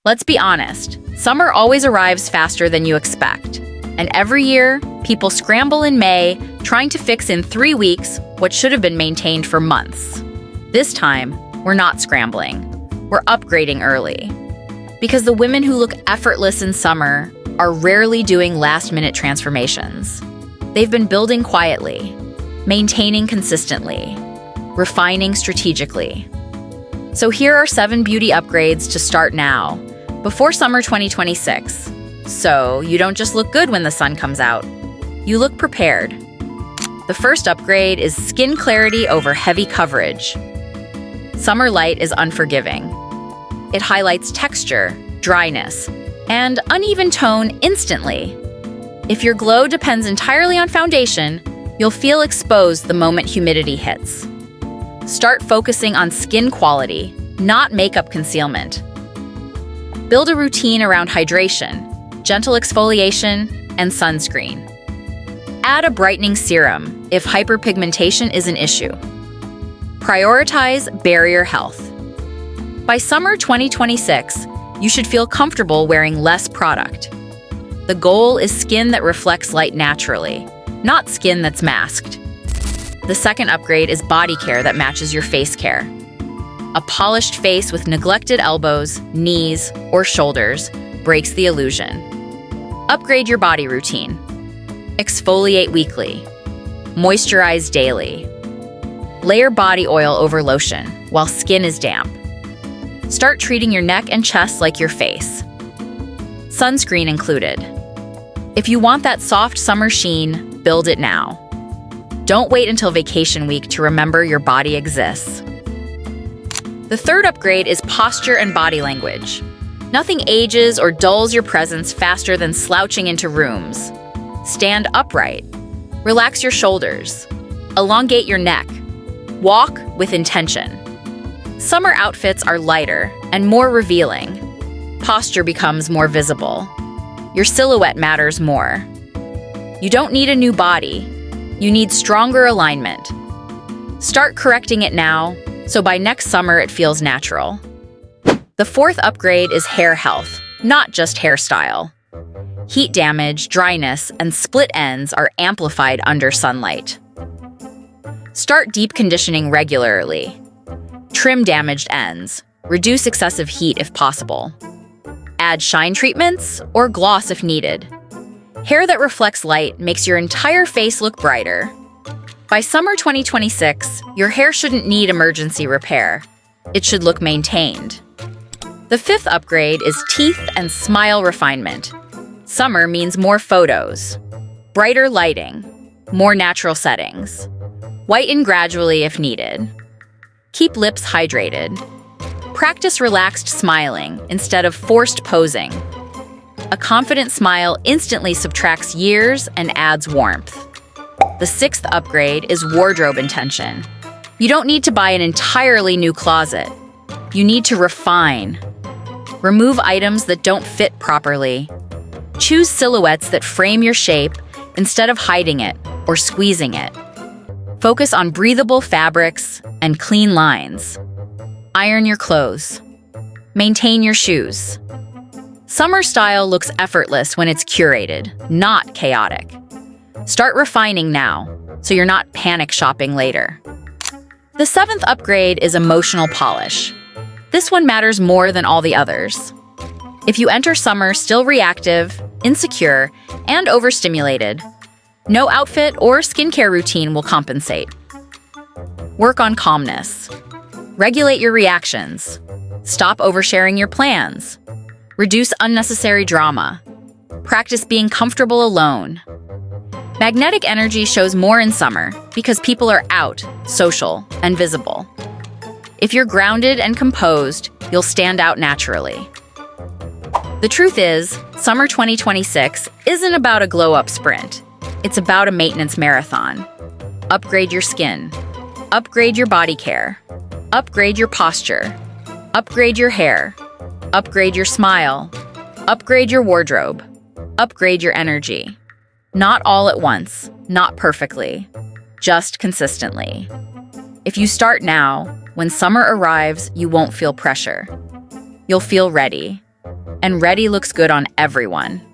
Let's be honest, summer always arrives faster than you expect. And every year, people scramble in May, trying to fix in 3 weeks what should have been maintained for months. This time, we're not scrambling. We're upgrading early. Because the women who look effortless in summer are rarely doing last-minute transformations. They've been building quietly, maintaining consistently, refining strategically. So here are 7 beauty upgrades to start now, before summer 2026. So you don't just look good when the sun comes out. You look prepared. The first upgrade is skin clarity over heavy coverage. Summer light is unforgiving. It highlights texture, dryness, and uneven tone instantly. If your glow depends entirely on foundation, you'll feel exposed the moment humidity hits. Start focusing on skin quality, not makeup concealment. Build a routine around hydration, gentle exfoliation, and sunscreen. Add a brightening serum if hyperpigmentation is an issue. Prioritize barrier health. By summer 2026, you should feel comfortable wearing less product. The goal is skin that reflects light naturally, not skin that's masked. The second upgrade is body care that matches your face care. A polished face with neglected elbows, knees, or shoulders breaks the illusion. Upgrade your body routine. Exfoliate weekly. Moisturize daily. Layer body oil over lotion while skin is damp. Start treating your neck and chest like your face. Sunscreen included. If you want that soft summer sheen, build it now. Don't wait until vacation week to remember your body exists. The third upgrade is posture and body language. Nothing ages or dulls your presence faster than slouching into rooms. Stand upright. Relax your shoulders. Elongate your neck. Walk with intention. Summer outfits are lighter and more revealing. Posture becomes more visible. Your silhouette matters more. You don't need a new body. You need stronger alignment. Start correcting it now, so by next summer it feels natural. The fourth upgrade is hair health, not just hairstyle. Heat damage, dryness, and split ends are amplified under sunlight. Start deep conditioning regularly. Trim damaged ends. Reduce excessive heat if possible. Add shine treatments or gloss if needed. Hair that reflects light makes your entire face look brighter. By summer 2026, your hair shouldn't need emergency repair. It should look maintained. The fifth upgrade is teeth and smile refinement. Summer means more photos, brighter lighting, more natural settings. Whiten gradually if needed. Keep lips hydrated. Practice relaxed smiling instead of forced posing. A confident smile instantly subtracts years and adds warmth. The sixth upgrade is wardrobe intention. You don't need to buy an entirely new closet. You need to refine. Remove items that don't fit properly. Choose silhouettes that frame your shape instead of hiding it or squeezing it. Focus on breathable fabrics and clean lines. Iron your clothes. Maintain your shoes. Summer style looks effortless when it's curated, not chaotic. Start refining now, so you're not panic shopping later. The seventh upgrade is emotional polish. This one matters more than all the others. If you enter summer still reactive, insecure, and overstimulated, no outfit or skincare routine will compensate. Work on calmness. Regulate your reactions. Stop oversharing your plans. Reduce unnecessary drama. Practice being comfortable alone. Magnetic energy shows more in summer because people are out, social, and visible. If you're grounded and composed, you'll stand out naturally. The truth is, summer 2026 isn't about a glow-up sprint. It's about a maintenance marathon. Upgrade your skin. Upgrade your body care. Upgrade your posture. Upgrade your hair. Upgrade your smile. Upgrade your wardrobe. Upgrade your energy. Not all at once, not perfectly, just consistently. If you start now, when summer arrives, you won't feel pressure. You'll feel ready. and ready looks good on everyone.